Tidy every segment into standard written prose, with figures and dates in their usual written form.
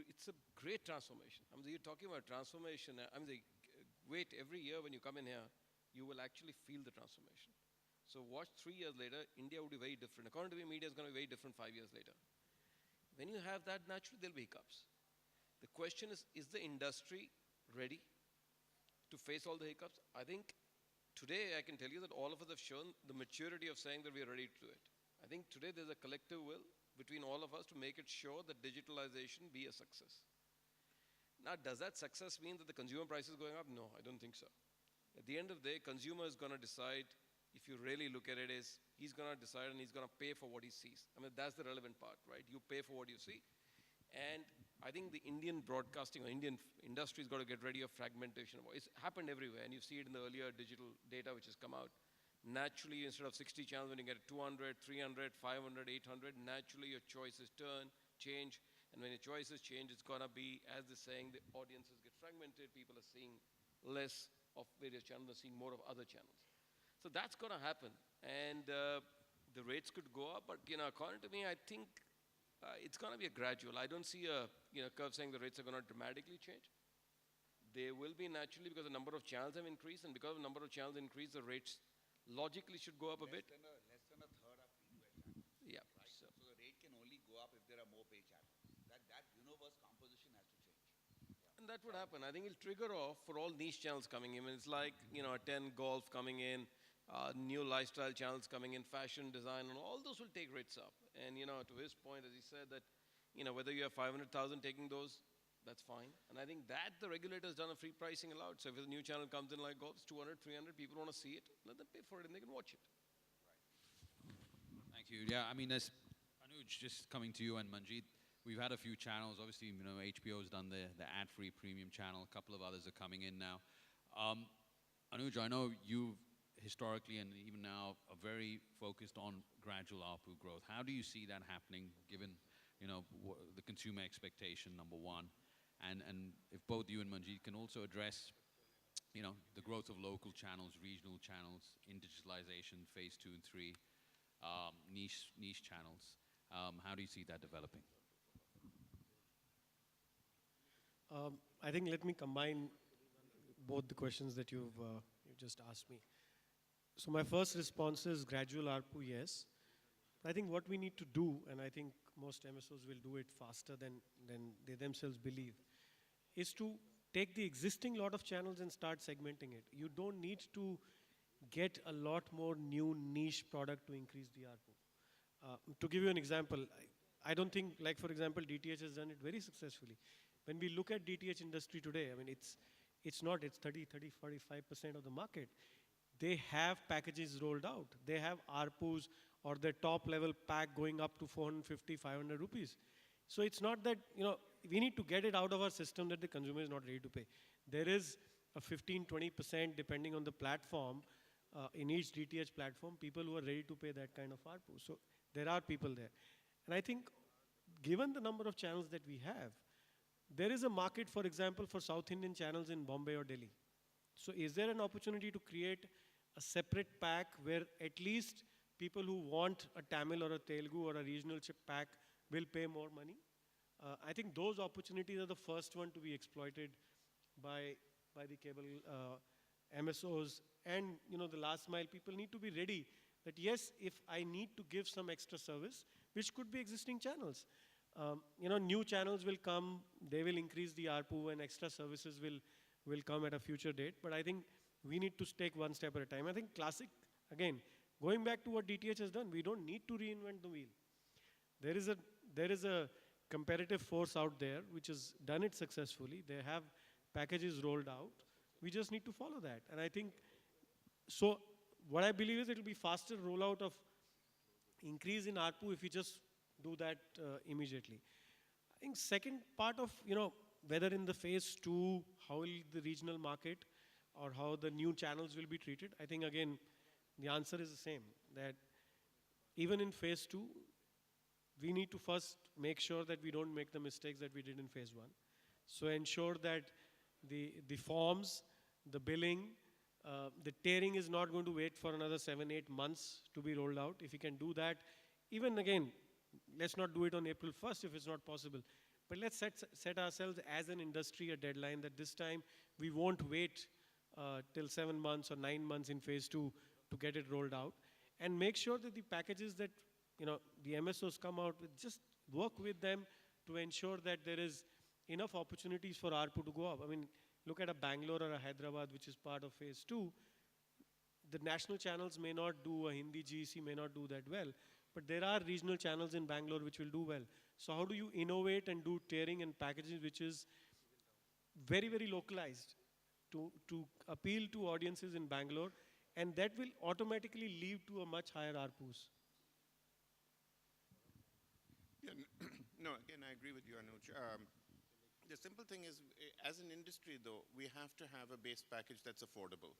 it's a great transformation. I mean, you're talking about transformation. I mean, wait, every year when you come in here, you will actually feel the transformation. So watch 3 years later, India will be very different. According to me, media is going to be very different 5 years later. When you have that, naturally there'll be hiccups. The question is the industry ready to face all the hiccups? I think today I can tell you that all of us have shown the maturity of saying that we are ready to do it. I think today there's a collective will between all of us to make it sure that digitalization be a success. Now, does that success mean that the consumer price is going up? No, I don't think so. At the end of the day, consumer is going to decide, if you really look at it, he's going to decide and he's going to pay for what he sees. I mean, that's the relevant part, right? You pay for what you see. And I think the Indian broadcasting or Indian industry has got to get ready of fragmentation. It's happened everywhere, and you see it in the earlier digital data which has come out. Naturally, instead of 60 channels, when you get 200, 300, 500, 800, naturally your choices turn, change. And when your choices change, it's going to be, as they're saying, the audiences get fragmented. People are seeing less of various channels, they're seeing more of other channels. So that's going to happen. And the rates could go up, but according to me, I think it's going to be a gradual. I don't see a curve saying the rates are going to dramatically change. They will be naturally because the number of channels have increased, and because the number of channels increase, the rates logically should go up a bit. Less than a third are free-to-air channels. Yeah. Right? So the rate can only go up if there are more pay channels. That universe composition has to change. Yeah. And that would happen. I think it'll trigger off for all niche channels coming in. It's like, a 10 golf coming in, new lifestyle channels coming in, fashion, design, and all those will take rates up. And, to his point, as he said, that, whether you have 500,000 taking those, that's fine. And I think that the regulator's done a free pricing allowed. So if a new channel comes in like golf, it's 200, 300, people want to see it, let them pay for it and they can watch it. Right. Thank you. Yeah, I mean, as Anuj, just coming to you and Manjeet, we've had a few channels. Obviously, HBO's done the ad-free premium channel. A couple of others are coming in now. Anuj, I know you've historically and even now are very focused on gradual ARPU growth. How do you see that happening given, the consumer expectation, number one? And if both you and Manjeet can also address, the growth of local channels, regional channels, in digitalization, phase 2 and 3, niche channels. How do you see that developing? I think let me combine both the questions that you just asked me. So my first response is gradual ARPU, yes. I think what we need to do, and I think most MSOs will do it faster than they themselves believe, is to take the existing lot of channels and start segmenting it. You don't need to get a lot more new niche product to increase the ARPU. To give you an example, I don't think, like for example, DTH has done it very successfully. When we look at DTH industry today, I mean, it's 30, 45% of the market. They have packages rolled out. They have ARPUs or their top level pack going up to 450, 500 rupees. So it's not that, we need to get it out of our system that the consumer is not ready to pay. There is a 15, 20% depending on the platform, in each DTH platform, people who are ready to pay that kind of ARPU. So there are people there. And I think given the number of channels that we have, there is a market, for example, for South Indian channels in Bombay or Delhi. So is there an opportunity to create a separate pack where at least people who want a Tamil or a Telugu or a regional chip pack will pay more money? I think those opportunities are the first one to be exploited by the cable MSOs. And the last mile people need to be ready that yes, if I need to give some extra service, which could be existing channels, new channels will come, they will increase the ARPU and extra services will come at a future date. But I think we need to take one step at a time. I think classic, again, going back to what DTH has done, we don't need to reinvent the wheel. There is a competitive force out there which has done it successfully. They have packages rolled out. We just need to follow that. And I think, so what I believe is it will be faster rollout of increase in ARPU if we just do that immediately. I think second part of, whether in the phase 2, how will the regional market or how the new channels will be treated, I think again, the answer is the same, that even in phase 2, we need to first make sure that we don't make the mistakes that we did in phase 1. So ensure that the forms, the billing, the tiering is not going to wait for another 7-8 months to be rolled out. If you can do that, even again, let's not do it on April 1st if it's not possible. But let's set ourselves as an industry a deadline that this time we won't wait till 7 months or 9 months in phase 2 to get it rolled out, and make sure that the packages that the MSOs come out with, just work with them to ensure that there is enough opportunities for ARPU to go up. I mean, look at a Bangalore or a Hyderabad, which is part of phase 2. The national channels may not do, a Hindi GEC may not do that well, but there are regional channels in Bangalore which will do well. So how do you innovate and do tiering and packaging which is very, very localized to appeal to audiences in Bangalore, and that will automatically lead to a much higher ARPUs? Yeah, no, again, I agree with you, Anuj. The simple thing is, as an industry, though, we have to have a base package that's affordable.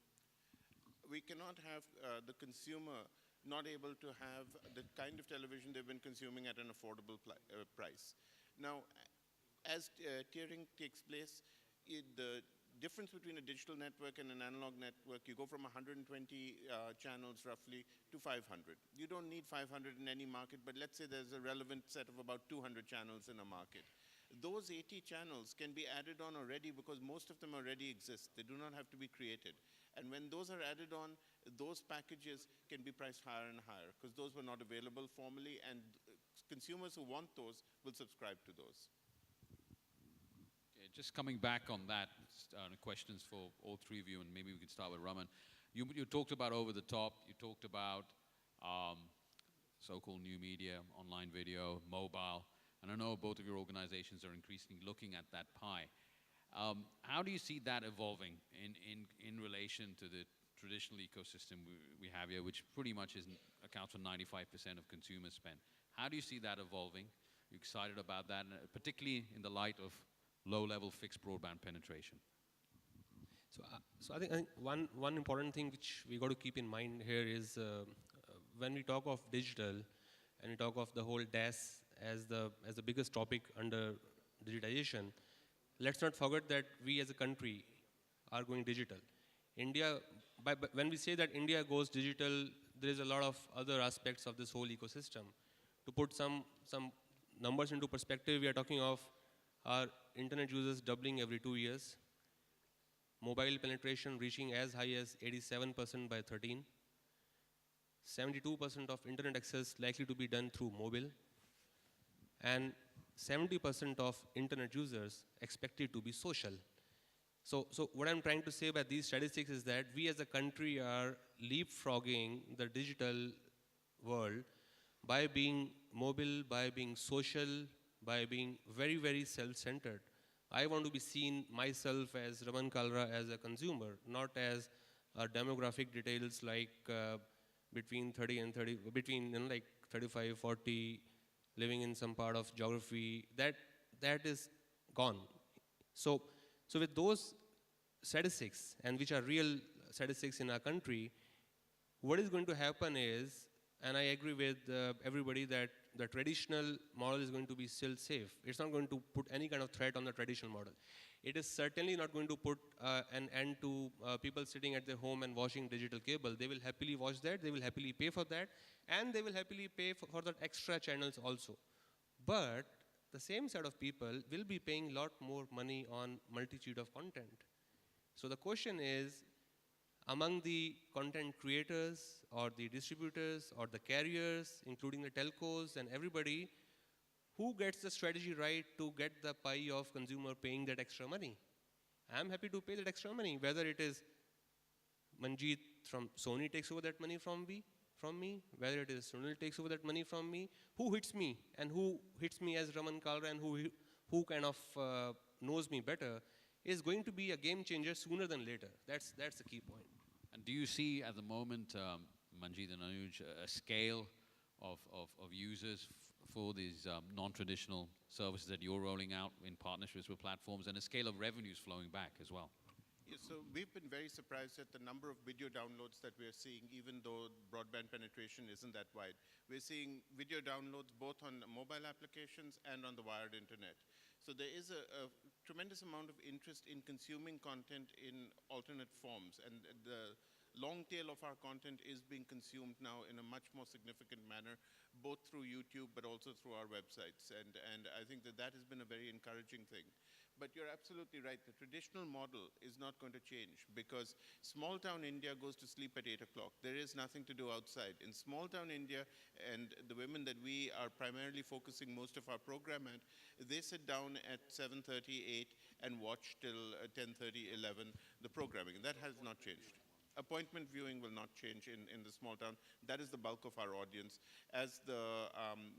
We cannot have the consumer not able to have the kind of television they've been consuming at an affordable price. Now, as tiering takes place, the difference between a digital network and an analog network, you go from 120 channels roughly to 500. You don't need 500 in any market, but let's say there's a relevant set of about 200 channels in a market. Those 80 channels can be added on already because most of them already exist. They do not have to be created. And when those are added on, those packages can be priced higher and higher because those were not available formally, and consumers who want those will subscribe to those. Okay, just coming back on that, questions for all three of you, and maybe we can start with Raman. You talked about over the top, you talked about so-called new media, online video, mobile, and I know both of your organizations are increasingly looking at that pie. How do you see that evolving in relation to the traditional ecosystem we have here, which pretty much accounts for 95% of consumer spend? How do you see that evolving? Are you excited about that, particularly in the light of low-level fixed broadband penetration? So I think one important thing which we got to keep in mind here is when we talk of digital and we talk of the whole DAS as the biggest topic under digitization, let's not forget that we as a country are going digital. India, when we say that India goes digital, there is a lot of other aspects of this whole ecosystem. To put some numbers into perspective, we are talking of our internet users doubling every 2 years, mobile penetration reaching as high as 87% by 13, 72% of internet access likely to be done through mobile, and 70% of internet users expected to be social. So what I'm trying to say by these statistics is that we as a country are leapfrogging the digital world by being mobile, by being social, by being very, very self-centered. I want to be seen myself as Raman Kalra as a consumer, not as demographic details like between 30 and 30, between like 35, 40, living in some part of geography. That is gone. So with those statistics, and which are real statistics in our country, what is going to happen is, and I agree with everybody that the traditional model is going to be still safe. It's not going to put any kind of threat on the traditional model. It is certainly not going to put an end to people sitting at their home and watching digital cable. They will happily watch that, they will happily pay for that, and they will happily pay for the extra channels also. But the same set of people will be paying a lot more money on multitude of content. So the question is, among the content creators or the distributors or the carriers, including the telcos and everybody, who gets the strategy right to get the pie of consumer paying that extra money? I'm happy to pay that extra money, whether it is Manjeet from Sony takes over that money from me, whether it is Sunil takes over that money from me. Who hits me, and who hits me as Raman Kalra, and who kind of knows me better, is going to be a game changer sooner than later. That's the key point. And do you see at the moment, Manjeet and Anuj, a scale of users for these non-traditional services that you're rolling out in partnerships with platforms, and a scale of revenues flowing back as well? Yeah, so we've been very surprised at the number of video downloads that we're seeing, even though broadband penetration isn't that wide. We're seeing video downloads both on mobile applications and on the wired internet. So there is a tremendous amount of interest in consuming content in alternate forms, and the long tail of our content is being consumed now in a much more significant manner, both through YouTube but also through our websites. And I think that that has been a very encouraging thing. But you're absolutely right. The traditional model is not going to change because small town India goes to sleep at 8 o'clock. There is nothing to do outside. In small town India, and the women that we are primarily focusing most of our program at, they sit down at 7:30, 8 and watch till 10:30, 11 the programming. And that has not changed. Appointment viewing will not change in the small town. That is the bulk of our audience. As the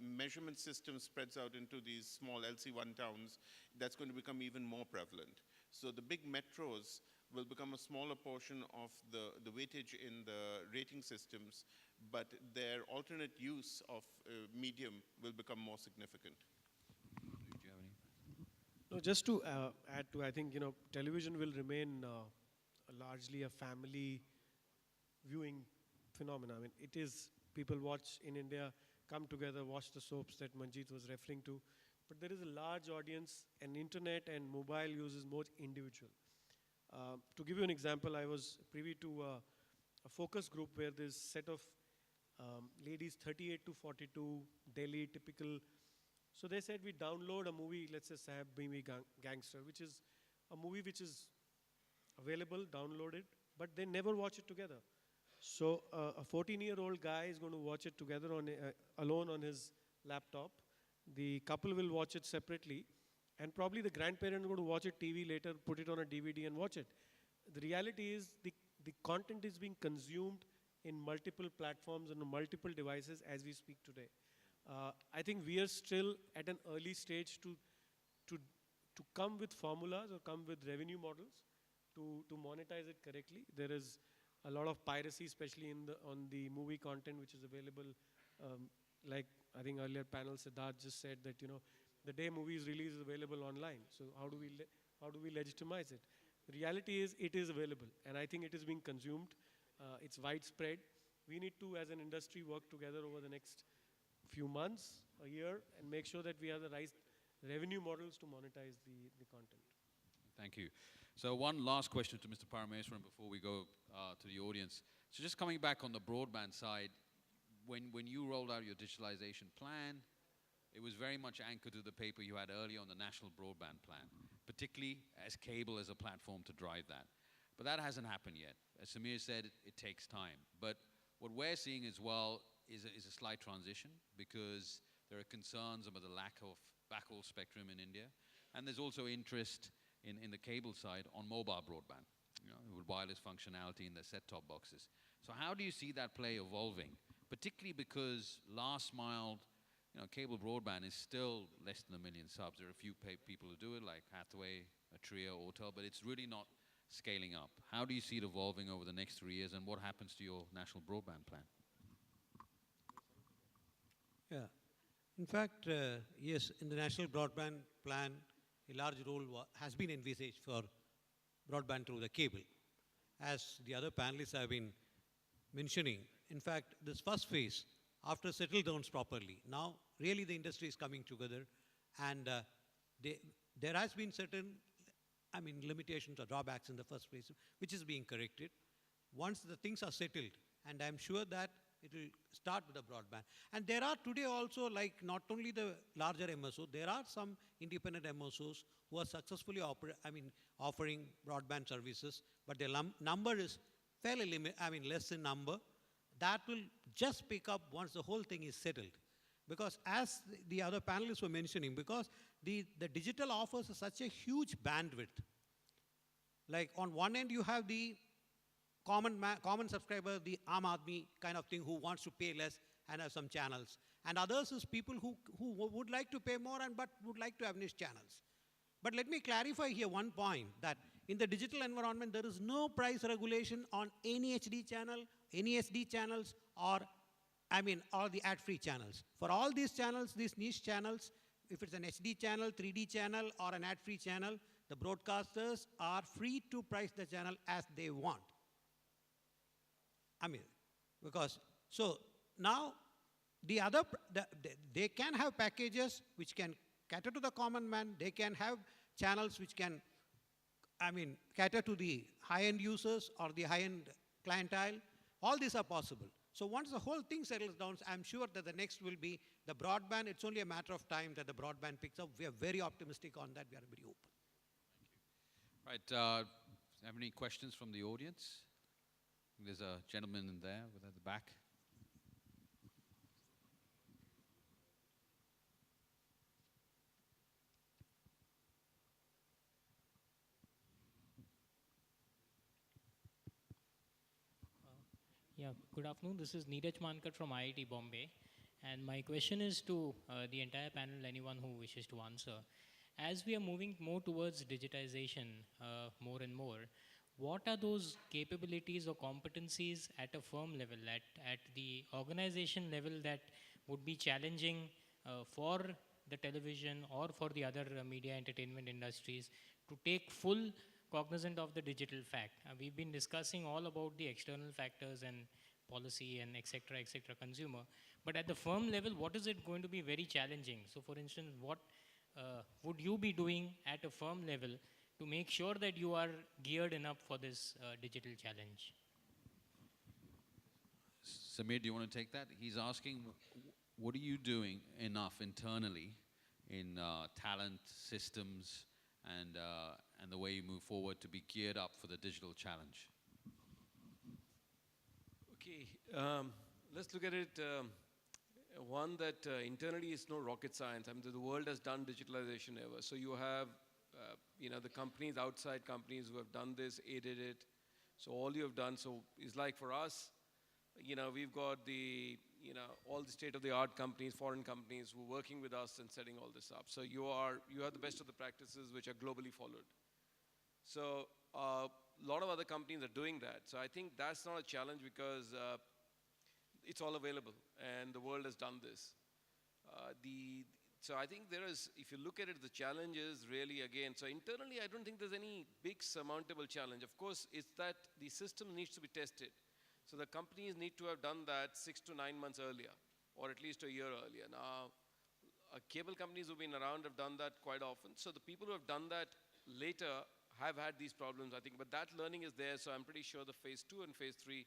measurement system spreads out into these small LC1 towns, that's going to become even more prevalent. So the big metros will become a smaller portion of the weightage in the rating systems, but their alternate use of medium will become more significant. Do you have any? No, just to add to, I think, television will remain largely a family viewing phenomena. I mean, it is, people watch in India, come together, watch the soaps that Manjeet was referring to. But there is a large audience, and internet and mobile use is more individual. To give you an example, I was privy to a focus group where there's a set of ladies 38 to 42, Delhi, typical. So they said we download a movie, let's say Sahab Bimi Gangster, which is a movie which is available, downloaded, but they never watch it together. So a 14-year-old guy is going to watch it together alone on his laptop. The couple will watch it separately, and probably the grandparent is going to watch it TV later, put it on a DVD and watch it. The reality is the content is being consumed in multiple platforms and on multiple devices as we speak today. I think we are still at an early stage to come with formulas or come with revenue models to monetize it correctly. There is a lot of piracy, especially on the movie content which is available. Like I think earlier panel Siddharth just said that the day movies release is available online. So how do we legitimize it? The reality is it is available, and I think it is being consumed. It's widespread. We need to, as an industry, work together over the next few months, a year, and make sure that we have the right revenue models to monetize the content. Thank you. So one last question to Mr. Parameswaran before we go to the audience. So just coming back on the broadband side, when you rolled out your digitalization plan, it was very much anchored to the paper you had earlier on the National Broadband Plan, particularly as cable as a platform to drive that. But that hasn't happened yet. As Samir said, it takes time. But what we're seeing as well is a slight transition because there are concerns about the lack of backhaul spectrum in India. And there's also interest in the cable side on mobile broadband, with wireless functionality in the set-top boxes. So how do you see that play evolving, particularly because last mile, cable broadband is still less than 1 million subs. There are a few people who do it, like Hathway, Atria, Autel, but it's really not scaling up. How do you see it evolving over the next 3 years, and what happens to your national broadband plan? Yeah. In fact, yes, in the National Broadband Plan, a large role has been envisaged for broadband through the cable. As the other panelists have been mentioning, in fact, this first phase, after settle downs properly, now really the industry is coming together, and there has been certain, limitations or drawbacks in the first phase, which is being corrected. Once the things are settled, and I'm sure that it will start with the broadband. And there are today also, like not only the larger MSO, there are some independent MSOs who are successfully offering broadband services, but the number is fairly less in number. That will just pick up once the whole thing is settled. Because as the other panelists were mentioning, because the digital offers such a huge bandwidth. Like on one end you have the common subscriber, the Aam Aadmi kind of thing who wants to pay less and have some channels. And others is people who would like to pay more but would like to have niche channels. But let me clarify here one point, that in the digital environment, there is no price regulation on any HD channel, any SD channels, or the ad-free channels. For all these channels, these niche channels, if it's an HD channel, 3D channel, or an ad-free channel, the broadcasters are free to price the channel as they want. So now they can have packages which can cater to the common man. They can have channels which can, cater to the high-end users or the high-end clientele. All these are possible. So once the whole thing settles down, I'm sure that the next will be the broadband. It's only a matter of time that the broadband picks up. We are very optimistic on that. We are very open. Right. Have any questions from the audience? There's a gentleman in there at the back. Yeah, good afternoon. This is Neeraj Mankar from IIT Bombay. And my question is to the entire panel, anyone who wishes to answer. As we are moving more towards digitization more and more, what are those capabilities or competencies at a firm level, at the organization level that would be challenging for the television or for the other media entertainment industries to take full cognizant of the digital fact? We've been discussing all about the external factors and policy and et cetera, consumer. But at the firm level, what is it going to be very challenging? So for instance, what would you be doing at a firm level to make sure that you are geared enough for this digital challenge? Samir, do you want to take that? He's asking, what are you doing enough internally in talent, systems, and the way you move forward to be geared up for the digital challenge? Okay, let's look at it. One that internally is no rocket science. I mean, the world has done digitalization ever. So you have, the companies, outside companies who have done this, aided it. So all you have done, so it's like for us, we've got the, all the state-of-the-art companies, foreign companies who are working with us and setting all this up. So you have the best of the practices which are globally followed. So a lot of other companies are doing that. So I think that's not a challenge because it's all available and the world has done this. So I think there is, if you look at it, the challenge is really, again, so internally I don't think there's any big surmountable challenge. Of course, it's that the system needs to be tested. So the companies need to have done that 6 to 9 months earlier, or at least a year earlier. Now, cable companies who've been around have done that quite often. So the people who have done that later have had these problems, I think. But that learning is there, so I'm pretty sure the phase 2 and phase 3,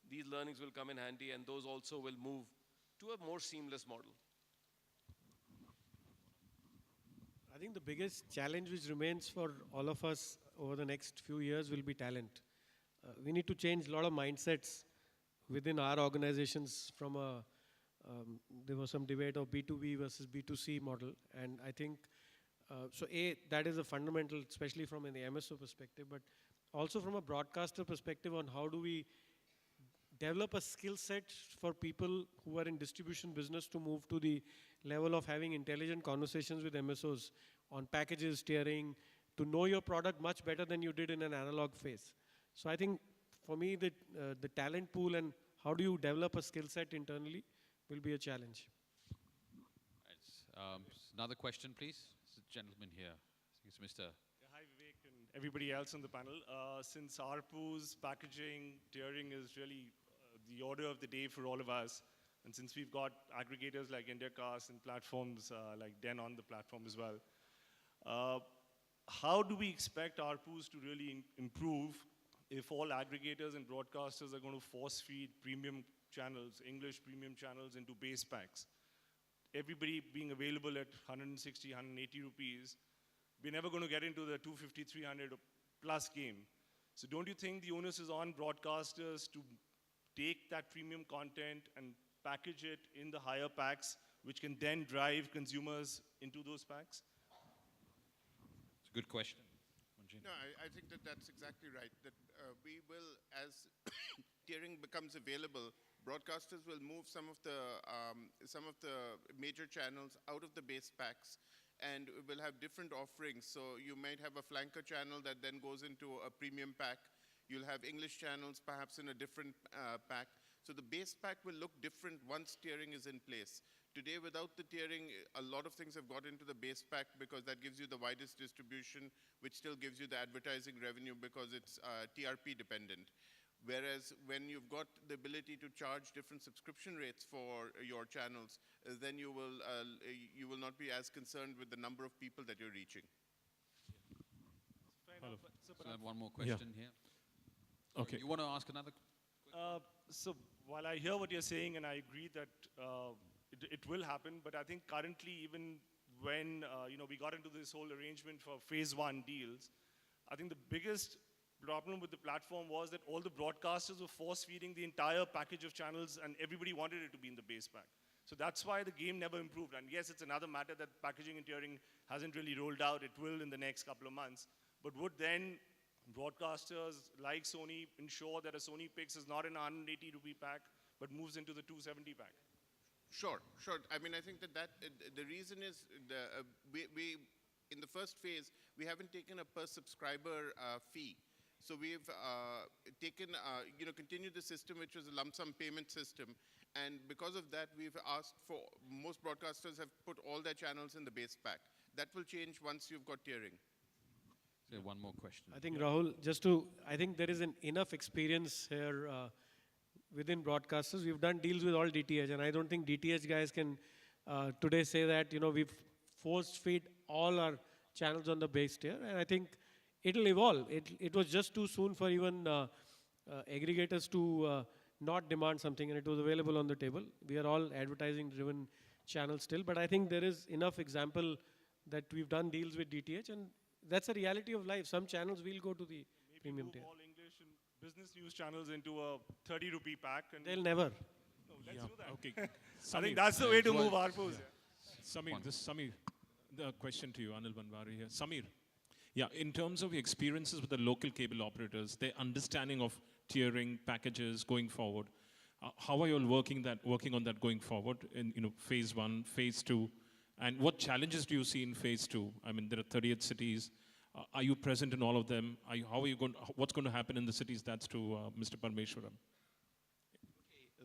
these learnings will come in handy, and those also will move to a more seamless model. I think the biggest challenge which remains for all of us over the next few years will be talent. We need to change a lot of mindsets within our organizations from there was some debate of B2B versus B2C model. And I think, that is a fundamental, especially from the MSO perspective, but also from a broadcaster perspective on how do we develop a skill set for people who are in distribution business to move to the level of having intelligent conversations with MSOs on packages, tiering, to know your product much better than you did in an analog phase. So I think for me, the talent pool and how do you develop a skill set internally will be a challenge. Right. Another question, please. It's a gentleman here. I think it's Mr. Hi, Vivek, and everybody else on the panel. Since ARPU's packaging, tiering is really the order of the day for all of us, and since we've got aggregators like Indiacast and platforms like Den on the platform as well, how do we expect ARPUs to really improve if all aggregators and broadcasters are going to force feed premium channels, English premium channels into base packs? Everybody being available at 160, 180 rupees, we're never going to get into the 250, 300 plus game. So don't you think the onus is on broadcasters to take that premium content and package it in the higher packs, which can then drive consumers into those packs? It's a good question. No, I think that's exactly right. That we will, as tiering becomes available, broadcasters will move some of the major channels out of the base packs, and we'll have different offerings. So you might have a flanker channel that then goes into a premium pack. You'll have English channels perhaps in a different pack. So the base pack will look different once tiering is in place. Today, without the tiering, a lot of things have got into the base pack because that gives you the widest distribution, which still gives you the advertising revenue because it's TRP dependent. Whereas when you've got the ability to charge different subscription rates for your channels, then you will not be as concerned with the number of people that you're reaching. So I have one more question here. Okay. You want to ask another? So while I hear what you're saying and I agree that it will happen, but I think currently even when we got into this whole arrangement for phase 1 deals, I think the biggest problem with the platform was that all the broadcasters were force feeding the entire package of channels and everybody wanted it to be in the base pack. So that's why the game never improved. And yes, it's another matter that packaging and tiering hasn't really rolled out. It will in the next couple of months. But would then broadcasters like Sony ensure that a Sony Pix is not an 180 rupee pack, but moves into the 270 pack? Sure, sure. I mean, I think that the reason is we in the first phase, we haven't taken a per subscriber fee. So we've taken, continued the system, which was a lump sum payment system. And because of that, we've asked for, most broadcasters have put all their channels in the base pack. That will change once you've got tiering. So one more question. I think, Rahul, I think there is enough experience here within broadcasters. We've done deals with all DTH, and I don't think DTH guys can today say that, we've force feed all our channels on the base tier, and I think it'll evolve. It was just too soon for even aggregators to not demand something, and it was available on the table. We are all advertising-driven channels still, but I think there is enough example that we've done deals with DTH, and that's a reality of life. Some channels will go to the premium tier. Maybe move all English and business news channels into a 30 rupee pack. And They'll never. No, let's do that. Okay. I think that's the way to move ARPUs. Samir, the question to you, Anil Banwari here. Samir, yeah, in terms of your experiences with the local cable operators, their understanding of tiering packages going forward, how are you all working on that going forward in phase 1, phase 2, and what challenges do you see in phase 2? I mean, there are 38 cities. Are you present in all of them? What's going to happen in the cities? That's to Mr. Parmeshwaram.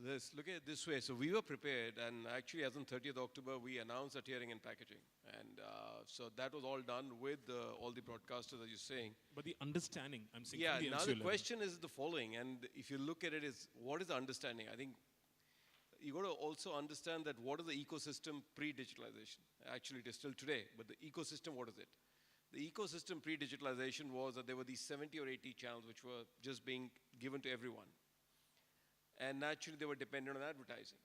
Let's look at it this way. So we were prepared, and actually as on 30th October, we announced the tiering and packaging. And so that was all done with all the broadcasters, as you're saying. But the understanding, I'm saying Yeah, from the now LCO the level. question is the following, and if you look at it, is what is the understanding? I think you got to also understand that what is the ecosystem pre-digitalization? Actually, it is still today, but the ecosystem, what is it? The ecosystem pre-digitalization was that there were these 70 or 80 channels which were just being given to everyone. And naturally, they were dependent on advertising.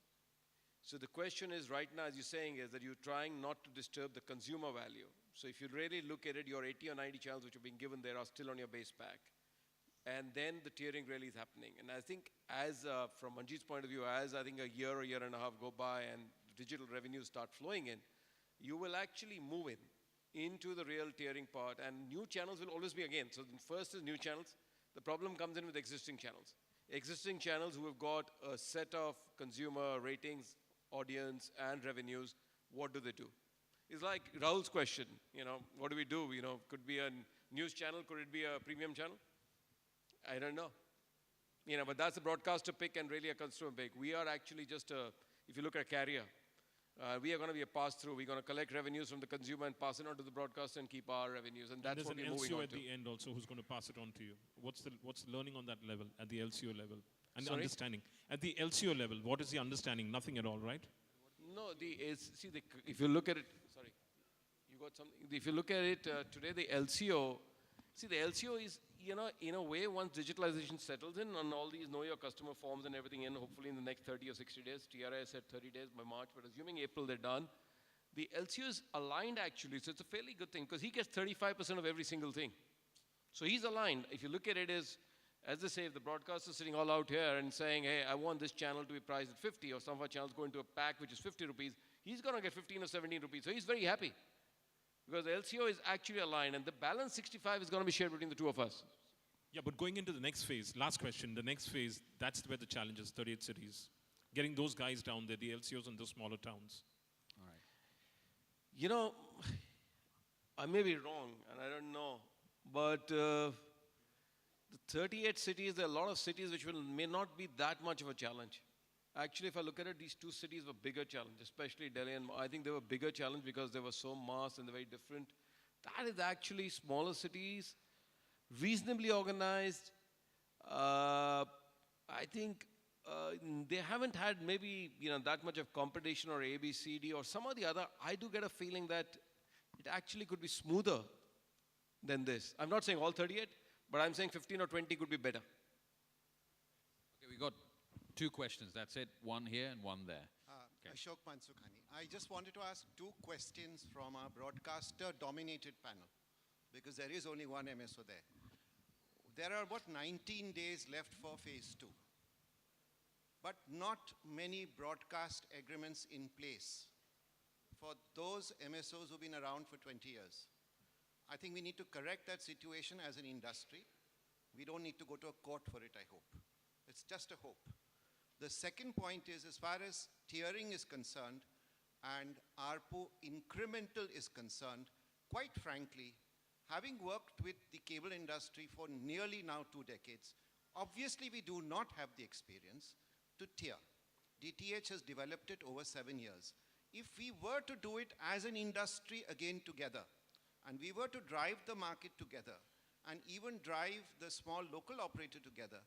So the question is right now, as you're saying, is that you're trying not to disturb the consumer value. So if you really look at it, your 80 or 90 channels which are being given there are still on your base pack. And then the tiering really is happening. And I think from Manjeet's point of view, as I think a year and a half go by and digital revenues start flowing in, you will actually move into the real tiering part. And new channels will always be again. So the first is new channels. The problem comes in with existing channels. Existing channels who have got a set of consumer ratings, audience, and revenues, what do they do? It's like Rahul's question, what do we do? Could be a news channel, could it be a premium channel? I don't know. But that's a broadcaster pick and really a consumer pick. We are actually just if you look at a carrier, we are going to be a pass-through. We're going to collect revenues from the consumer and pass it on to the broadcaster and keep our revenues. And that's what we're moving on to. There's an LCO at the end also who's going to pass it on to you. What's learning on that level, at the LCO level? And the understanding. At the LCO level, what is the understanding? Nothing at all, right? No, if you look at it, sorry, you got something. If you look at it today, the LCO is, in a way, once digitalization settles in on all these know your customer forms and everything in, hopefully in the next 30 or 60 days, TRI said 30 days by March, but assuming April they're done, the LCO is aligned actually, so it's a fairly good thing because he gets 35% of every single thing. So he's aligned. If you look at it as they say, if the broadcaster is sitting all out here and saying, hey, I want this channel to be priced at 50, or some of our channels go into a pack which is 50 rupees, he's going to get 15 or 17 rupees. So he's very happy because the LCO is actually aligned and the balance 65 is going to be shared between the two of us. Yeah, but going into the next phase, last question, the next phase, that's where the challenge is, 38 cities. Getting those guys down there, the LCOs in those smaller towns. All right. I may be wrong, and I don't know, but the 38 cities, there are a lot of cities which may not be that much of a challenge. Actually, if I look at it, these two cities were bigger challenge, especially Delhi, and I think they were bigger challenge because they were so mass and they're very different. That is actually smaller cities, reasonably organized. I think they haven't had maybe that much of competition or A, B, C, D or some or the other. I do get a feeling that it actually could be smoother than this. I'm not saying all 38, but I'm saying 15 or 20 could be better. Okay, we got two questions. That's it. One here and one there. Okay. Ashok Mansukhani. I just wanted to ask two questions from our broadcaster-dominated panel, because there is only one MSO there. There are about 19 days left for phase 2, but not many broadcast agreements in place for those MSOs who've been around for 20 years. I think we need to correct that situation as an industry. We don't need to go to a court for it, I hope. It's just a hope. The second point is, as far as tiering is concerned and ARPU incremental is concerned, quite frankly, having worked with the cable industry for nearly now 2 decades, obviously we do not have the experience to tier. DTH has developed it over 7 years. If we were to do it as an industry again together, and we were to drive the market together, and even drive the small local operator together,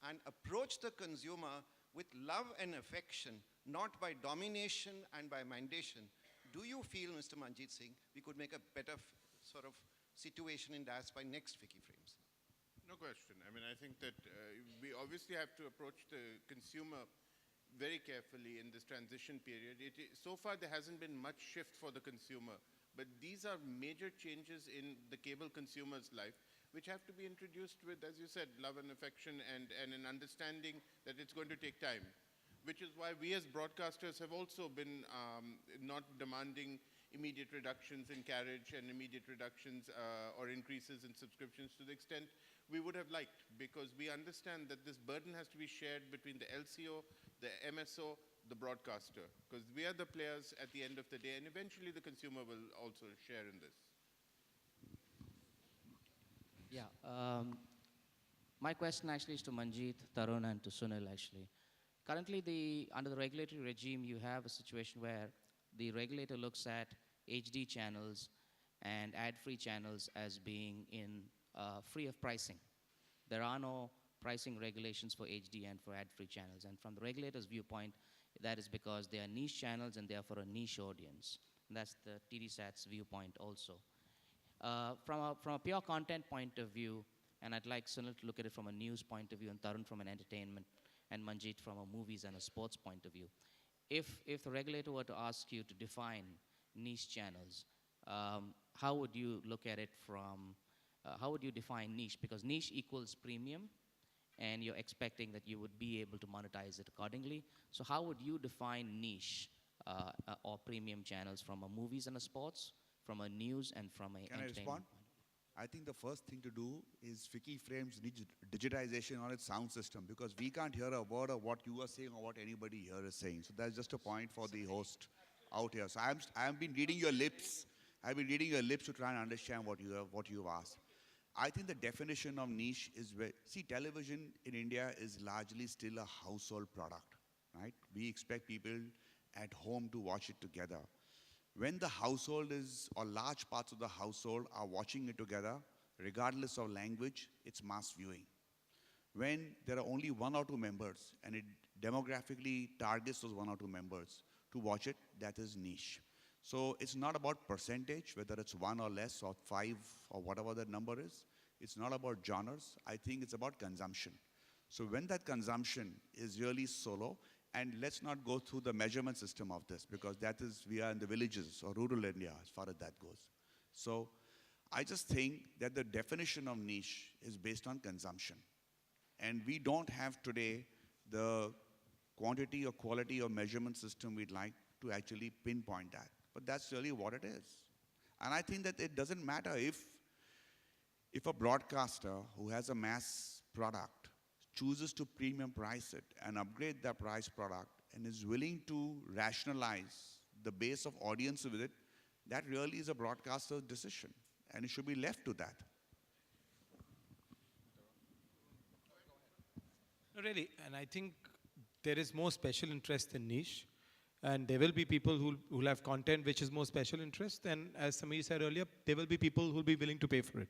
and approach the consumer with love and affection, not by domination and by mandation, do you feel, Mr. Manjeet Singh, we could make a better sort of situation in DAS by next Vicky Frames? No question. I mean, I think that we obviously have to approach the consumer very carefully in this transition period. So far, there hasn't been much shift for the consumer, but these are major changes in the cable consumer's life, which have to be introduced with, as you said, love and affection and an understanding that it's going to take time, which is why we as broadcasters have also been not demanding immediate reductions in carriage and immediate reductions or increases in subscriptions to the extent we would have liked, because we understand that this burden has to be shared between the LCO, the MSO, the broadcaster, because we are the players at the end of the day, and eventually the consumer will also share in this. Yeah, my question actually is to Manjeet, Tarun, and to Sunil actually. Currently, under the regulatory regime, you have a situation where the regulator looks at HD channels and ad-free channels as being free of pricing. There are no pricing regulations for HD and for ad-free channels. And from the regulator's viewpoint, that is because they are niche channels and they are for a niche audience. And that's the TDSAT's viewpoint also. From a pure content point of view, and I'd like Sunil to look at it from a news point of view, and Tarun from an entertainment, and Manjeet from a movies and a sports point of view. If the regulator were to ask you to define niche channels, how would you look at it from, how would you define niche? Because niche equals premium, and you're expecting that you would be able to monetize it accordingly. So how would you define niche or premium channels from a movies and a sports, from a news and from a Can I entertainment respond? point? I think the first thing to do is Vicky Frames needs digitization on its sound system, because we can't hear a word of what you are saying or what anybody here is saying. So that's just a point for the host out here. So I have been reading your lips. I've been reading your lips to try and understand what you have asked. I think the definition of niche is where, see, television in India is largely still a household product, right? We expect people at home to watch it together. When the household is, or large parts of the household are watching it together, regardless of language, it's mass viewing. When there are only 1 or 2 members, and it demographically targets those 1 or 2 members to watch it, that is niche. So it's not about percentage, whether it's 1 or less or 5 or whatever the number is. It's not about genres. I think it's about consumption. So when that consumption is really solo, and let's not go through the measurement system of this, because that is, we are in the villages or rural India as far as that goes. So I just think that the definition of niche is based on consumption. And we don't have today the quantity or quality or measurement system we'd like to actually pinpoint that. But that's really what it is. And I think that it doesn't matter if a broadcaster who has a mass product chooses to premium price it and upgrade that price product and is willing to rationalize the base of audience with it, that really is a broadcaster's decision, and it should be left to that. No, really, and I think there is more special interest in niche, and there will be people who will have content which is more special interest, and as Samir said earlier, there will be people who will be willing to pay for it.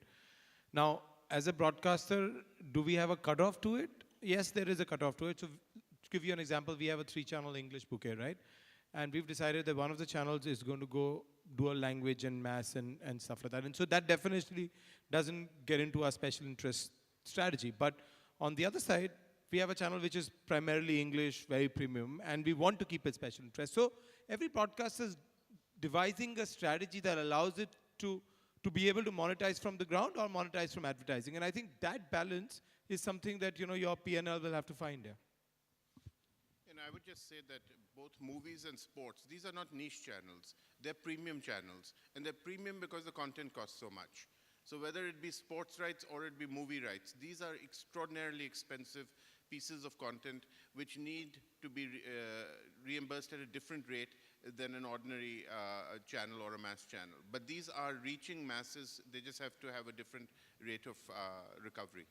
Now, as a broadcaster, do we have a cutoff to it? Yes, there is a cutoff to it. So to give you an example, we have a 3-channel English bouquet, right? And we've decided that one of the channels is going to go dual language and mass and stuff like that. And so that definitely doesn't get into our special interest strategy. But on the other side, we have a channel which is primarily English, very premium, and we want to keep it special interest. So every broadcaster is devising a strategy that allows it to be able to monetize from the ground or monetize from advertising. And I think that balance is something that your P&L will have to find. Yeah. And I would just say that both movies and sports, these are not niche channels. They're premium channels. And they're premium because the content costs so much. So whether it be sports rights or it be movie rights, these are extraordinarily expensive pieces of content which need to be reimbursed at a different rate than an ordinary channel or a mass channel. But these are reaching masses. They just have to have a different rate of recovery.